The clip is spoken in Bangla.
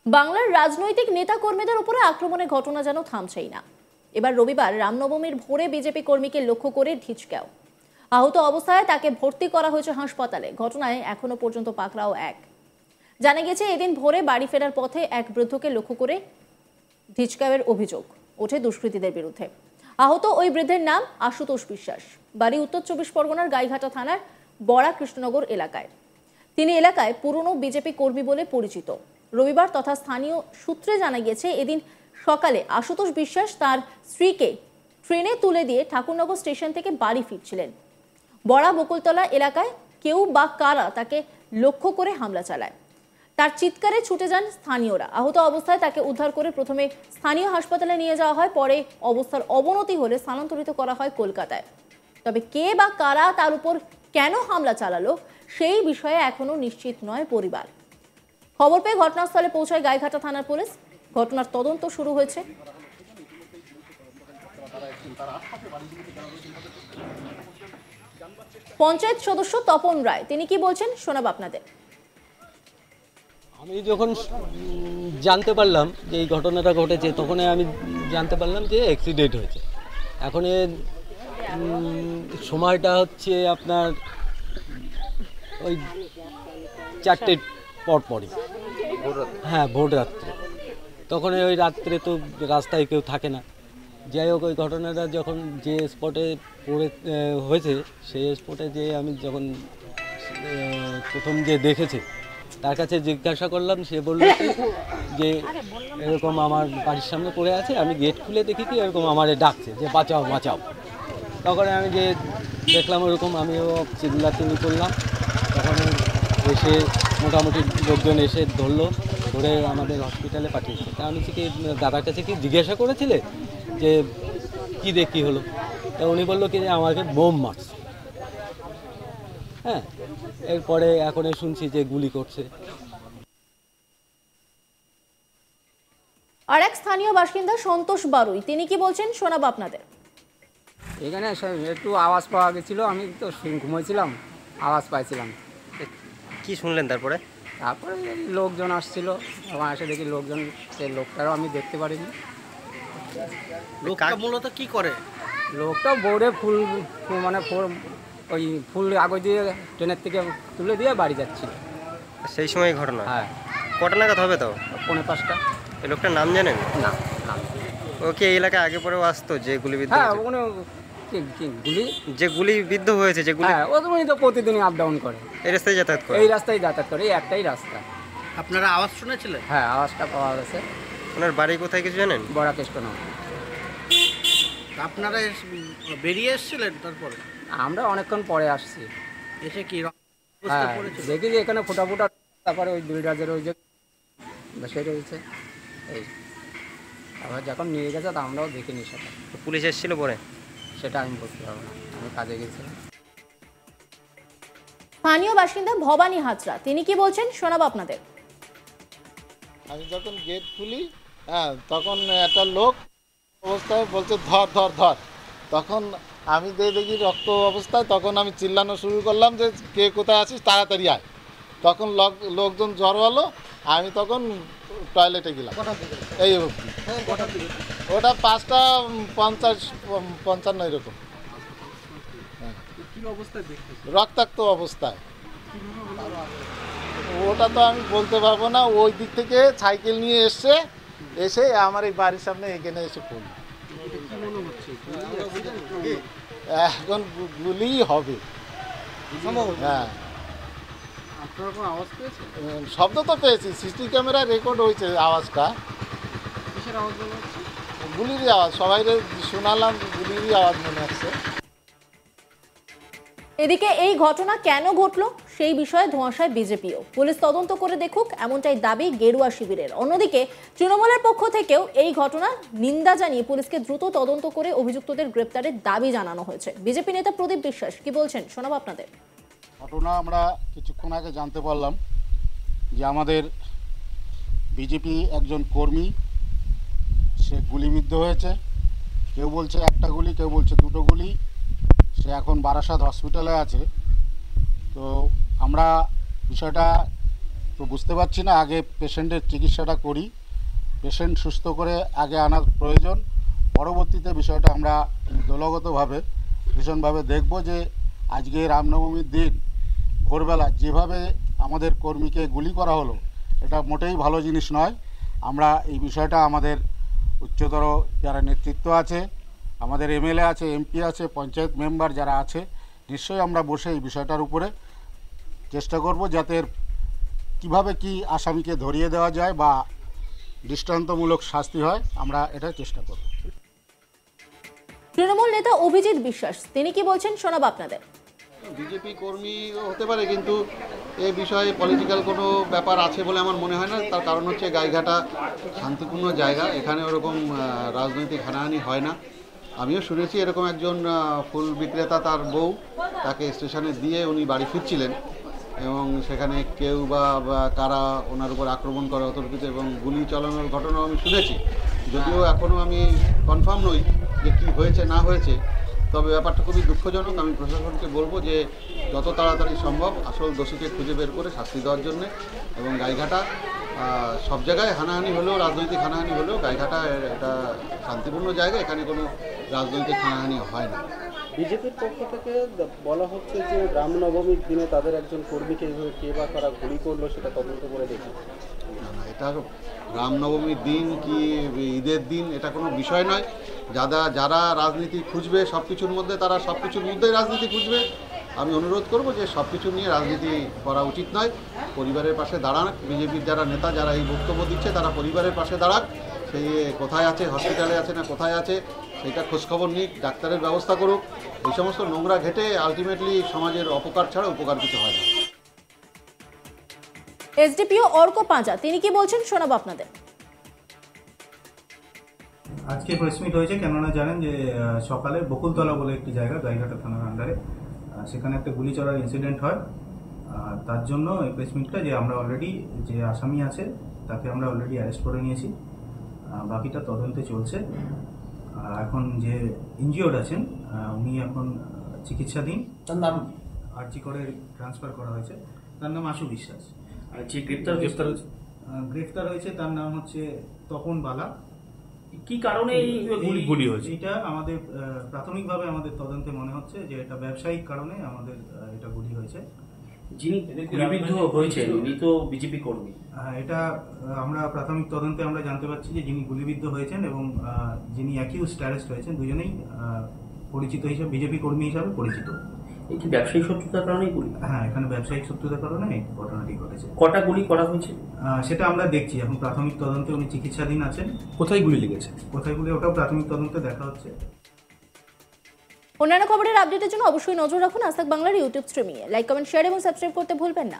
বাংলার রাজনৈতিক নেতা কর্মীদের উপরে আক্রমণের ঘটনা যেন থামছেই না। এবার রবিবার রামনবমীর ভোরে বিজেপি কর্মীকে লক্ষ্য করে ঢিচক্যাও। আহত অবস্থায় তাকে ভর্তি করা হয়েছে হাসপাতালে। ঘটনায় এখনো পর্যন্ত পাকড়াও এক। জানা গেছে এদিন ভোরে বাড়ি ফেরার পথে এক বৃদ্ধকে লক্ষ্য করে ঢিচক্যাওয়ের অভিযোগ ওঠে দুষ্কৃতীদের বিরুদ্ধে। আহত ওই বৃদ্ধের নাম আশুতোষ বিশ্বাস, বাড়ি উত্তর 24 পরগনার গাইঘাটা থানার বড়া কৃষ্ণনগর এলাকায়। তিনি এলাকায় পুরনো বিজেপি কর্মী বলে পরিচিত। রবিবার তথা স্থানীয় সূত্রে জানা গেছে এদিন সকালে আশুতোষ বিশ্বাস তার স্ত্রীকে ট্রেনে তুলে দিয়ে ঠাকুরনগর স্টেশন থেকে বাড়ি ফিরছিলেন। বড়া বকুলতলা এলাকায় কেউ বা কারা তাকে লক্ষ্য করে হামলা চালায়। তার চিৎকারে ছুটে যান স্থানীয়রা। আহত অবস্থায় তাকে উদ্ধার করে প্রথমে স্থানীয় হাসপাতালে নিয়ে যাওয়া হয়, পরে অবস্থার অবনতি হলে স্থানান্তরিত করা হয় কলকাতায়। তবে কে বা কারা তার উপর কেন হামলা চালালো সেই বিষয়ে এখনো নিশ্চিত নয় পরিবার। খবর পেয়ে ঘটনাস্থলে পৌঁছায় গাইঘাটা থানার পুলিশ। ঘটনার তদন্ত শুরু হয়েছে। পঞ্চায়েত সদস্য তপন রায় তিনি কি বলছেন শোনাব আপনাদের। আমি যখন জানতে পারলাম যে এই ঘটনাটা ঘটেছে তখন আমি জানতে পারলাম যে অ্যাক্সিডেন্ট হয়েছে। এখন সময়টা হচ্ছে আপনার ওই 4টে পরপরই, হ্যাঁ ভোর রাত্রে। তখন ওই রাত্রে তো রাস্তায় কেউ থাকে না। যাই হোক, ওই ঘটনাটা যখন যে স্পটে পড়ে হয়েছে সেই স্পটে যে আমি যখন প্রথম যে দেখেছি তার কাছে জিজ্ঞাসা করলাম, সে বলল যে এরকম আমার বাড়ির সামনে পড়ে আছে, আমি গেট খুলে দেখি কি এরকম আমারে ডাকছে যে বাঁচাও বাঁচাও। তখন আমি যে দেখলাম ওরকম, আমিও চিল্লাচিল্লি করলাম। তখন এসে মোটামুটি লোকজন এসে ধরলো, ধরে আমাদের হসপিটালে পাঠিয়েছে। তা আমি কি দাদার কাছে কি জিজ্ঞাসা করেছিলে যে কী দেখি হলো, তা উনি বললো কি যে আমাকে বোম মারছে। হ্যাঁ, এরপরে এখন শুনছি যে গুলি করছে। আর এক স্থানীয় বাসিন্দা সন্তোষ বারুই তিনি কি বলছেন শোনাবো আপনাদের। এখানে একটু আওয়াজ পাওয়া গেছিল, আমি তো ঘুমাইছিলাম, আওয়াজ পাইছিলাম। কি শুনলেন তারপরে? তারপরে লোকজন আসছিল, আমার এসে দেখি লোকজন, সেই লোকটারও আমি দেখতে পারিনি। লোকটা মূলত কি করে? লোকটা বোর্ডে ফুল মানে ওই ফুল কাগজ দিয়ে ট্রেনের থেকে তুলে দিয়ে বাড়ি যাচ্ছিল। সেই সময় ঘটনা? হ্যাঁ। কটা নাগাদ হবে তাও? 4:45। এই লোকটার নাম জানেন? না না। ও কি এই এলাকায় আগে পরেও আসতো যে গুলিবিদ্ধ? হ্যাঁ, হয়েছে? ওখানে গুলি যে গুলিবিদ্ধ হয়েছে, যে গুলি, হ্যাঁ ও তো প্রতিদিনই আপ ডাউন করে, এই রাস্তায় যাতায়াত করে? এই রাস্তায় যাতায়াত করে, এই একটাই রাস্তা। আপনারা আওয়াজ শুনেছিলেন? হ্যাঁ, আওয়াজটা পাওয়া গেছে। ওনার বাড়ি কোথায় কিছু জানেন? বড়া কেষ্ট না। আপনারা বেরিয়ে এসেছিলেন তারপরে? আমরা অনেকক্ষণ পরে আসছি। এসে কি হ্যাঁ, দেখি যে এখানে ফোটা ফোটা, তারপরে ওই বিল্ডারের ওই যে বসে রয়েছে, এই আবার যখন নিয়ে গেছে তা আমরাও দেখিনি সেটা। পুলিশ এসেছিল পরে? সেটা আমি বলতে পারবো না, আমি কাজে গেছিলাম। স্থানীয় বাসিন্দা ভবানী হাজরা তিনি কি বলছেন শোনাবো আপনাদের। আমি যখন গেট খুলি, হ্যাঁ, তখন একটা লোক অবস্থায় বলছে ধর ধর ধর। তখন আমি দেখি রক্ত অবস্থায়, তখন আমি চিল্লানো শুরু করলাম যে কে কোথায় আছিস, তাড়াতাড়ি আয়। তখন লোকজন জড়ো হলো, আমি তখন টয়লেটে গেলাম। এই ওটা 5:50-55 এরকম। রক্তাক্ত অবস্থায়। ওটা তো আমি বলতে পারবো না। ওই দিক থেকে সাইকেল নিয়ে এসে আমার এই বাড়ির সামনে এখানে এসে পড়ল। এখন গুলি হবে। হ্যাঁ, শব্দ তো পেয়েছি, সিসি ক্যামেরা রেকর্ড হয়েছে আওয়াজটা। গুলিরই আওয়াজ, সবাই শোনালাম, গুলিরই আওয়াজ মনে হচ্ছে। এদিকে এই ঘটনা কেন ঘটলো সেই বিষয়ে ধোঁয়াশায় বিজেপিও। পুলিশ তদন্ত করে দেখুক এমনটাই দাবি গেরুয়া শিবিরের। অন্যদিকে তৃণমূলের পক্ষ থেকেও এই ঘটনার নিন্দা জানিয়ে পুলিশকে দ্রুত তদন্ত করে অভিযুক্তদের গ্রেপ্তারের দাবি জানানো হয়েছে। বিজেপি নেতা প্রদীপ বিশ্বাস কি বলছেন শোনাবো আপনাদের। ঘটনা আমরা কিছুক্ষণ আগে জানতে পারলাম যে আমাদের বিজেপি একজন কর্মী সে গুলিবিদ্ধ হয়েছে। কেউ বলছে একটা গুলি, কেউ বলছে দুটো গুলি। সে এখন বারাসাত হসপিটালে আছে। তো আমরা বিষয়টা তো বুঝতে পারছি না, আগে পেশেন্টের চিকিৎসাটা করি, পেশেন্ট সুস্থ করে আগে আনার প্রয়োজন। পরবর্তীতে বিষয়টা আমরা দলগতভাবে ভীষণভাবে দেখব যে আজকে রামনবমীর দিন ভোরবেলা যেভাবে আমাদের কর্মীকে গুলি করা হলো, এটা মোটেই ভালো জিনিস নয়। আমরা এই বিষয়টা আমাদের উচ্চতর যারা নেতৃত্ব আছে, আমাদের এমএলএ আছে, এমপি আছে, পঞ্চায়েত মেম্বার যারা আছে, নিশ্চয়ই আমরা বসে এই বিষয়টার উপরে চেষ্টা করব যাতে কিভাবে কি আসামিকে ধরিয়ে দেওয়া যায় বা দৃষ্টান্তমূলক শাস্তি হয়, আমরা এটা চেষ্টা করব। তৃণমূল নেতা অভিজিৎ বিশ্বাস তিনি কি বলছেন শোনাবো আপনাদের। বিজেপি কর্মী হতে পারে, কিন্তু এ বিষয়ে পলিটিক্যাল কোনো ব্যাপার আছে বলে আমার মনে হয় না। তার কারণ হচ্ছে গাইঘাটা শান্তিপূর্ণ জায়গা, এখানে ওরকম রাজনৈতিক হানাহানি হয় না। আমিও শুনেছি এরকম একজন ফুল বিক্রেতা তার বউ তাকে স্টেশনে দিয়ে উনি বাড়ি ফিরছিলেন এবং সেখানে কেউ বা কারা ওনার উপর আক্রমণ করা অতর্কিত এবং গুলি চালানোর ঘটনাও আমি শুনেছি। যদিও এখনও আমি কনফার্ম নই যে কী হয়েছে না হয়েছে, তবে ব্যাপারটা খুবই দুঃখজনক। আমি প্রশাসনকে বলবো যে যত তাড়াতাড়ি সম্ভব আসল দোষীকে খুঁজে বের করে শাস্তি দেওয়ার জন্যে। এবং গাইঘাটা সব জায়গায় হানাহানি হলেও, রাজনৈতিক হানাহানি হলেও, গাইঘাটা এটা শান্তিপূর্ণ জায়গা, এখানে কোনো রাজনৈতিক হানাহানি হয় না। বিজেপির পক্ষ থেকে বলা হচ্ছে যে রামনবমীর দিনে তাদের একজন কর্মীকে এইভাবে কে বা কারা গুলি করলো সেটা তদন্ত করে দেখি। না না, এটা রামনবমীর দিন কি ঈদের দিন এটা কোনো বিষয় নয়। যারা রাজনীতি খুঁজবে সব কিছুর মধ্যে, তারা সব কিছুর মধ্যেই রাজনীতি খুঁজবে। আমি অনুরোধ করব যে সব কিছু নিয়ে রাজনীতি করা উচিত নয়। পরিবারের পাশে দাঁড়ান, বিজেপির যারা নেতা যারা এই বক্তব্য দিচ্ছে তারা পরিবারের পাশে দাঁড়াক। সেই কোথায় আছে, হসপিটালে আছে না কোথায় আছে সেটা খোঁজখবর নিক, ডাক্তারের ব্যবস্থা করুক। এই সমস্ত নোংরা ঘেটে আলটিমেটলি সমাজের অপকার ছাড়া উপকার কিছু হয় না। এসডিপিও অর্ক পাঁজা তিনি কি বলছেন শোনাবো আপনাদের। আজকে প্রেস মিট হয়েছে, কেননা জানেন যে সকালে বকুলতলা বলে একটি জায়গা গাইঘাটা থানার আন্ডারে, সেখানে একটা গুলি চলার ইনসিডেন্ট হয়। তার জন্য এই প্রেস মিটটা, যে আমরা অলরেডি যে আসামি আছে তাকে আমরা অলরেডি অ্যারেস্ট করে নিয়েছি, বাকিটা তদন্তে চলছে। এখন যে ইনজিওর্ড আছেন উনি এখন চিকিৎসাধীন। তার নাম আরজি করে ট্রান্সফার করা হয়েছে। তার নাম আশু বিশ্বাস। আর যে গ্রেফতার হয়েছে তার নাম হচ্ছে তপন বালা। কি কারণে এই গুলি হয়েছে এটা আমাদের প্রাথমিকভাবে আমাদের তদন্তে মনে হচ্ছে যে এটা ব্যবসায়িক কারণে আমাদের এটা গুলি হয়েছে। যিনি গুলিবিদ্ধ হয়েছেন উনি তো বিজেপি কর্মী। এটা আমরা প্রাথমিক তদন্তে আমরা জানতে পারছি যে যিনি গুলিবিদ্ধ হয়েছেন এবং যিনি অ্যাকিউজড অ্যারেস্ট হয়েছেন দুজনেই পরিচিত হিসেবে বিজেপি কর্মী হিসাবে পরিচিত। এই কি ব্যবসায়িক শত্রুতার কারণেই গুলি? হ্যাঁ, এখানে ব্যবসায়িক শত্রুতার কারণে এই ঘটনাটি ঘটেছে। কটা গুলি করা হয়েছে সেটা আমরা দেখছি, এখন প্রাথমিক তদন্তে উনি চিকিৎসাধীন আছেন। কোথায় গুলি লেগেছে? কোথায় গুলি ওটাও প্রাথমিক তদন্তে দেখা হচ্ছে। অন্যান্য খবরের আপডেটের জন্য অবশ্যই নজর রাখুন আজ তাক বাংলার ইউটিউব স্ট্রিমিংয়ে। লাইক, কমেন্ট, শেয়ার এবং সাবস্ক্রাইব করতে ভুলবেন না।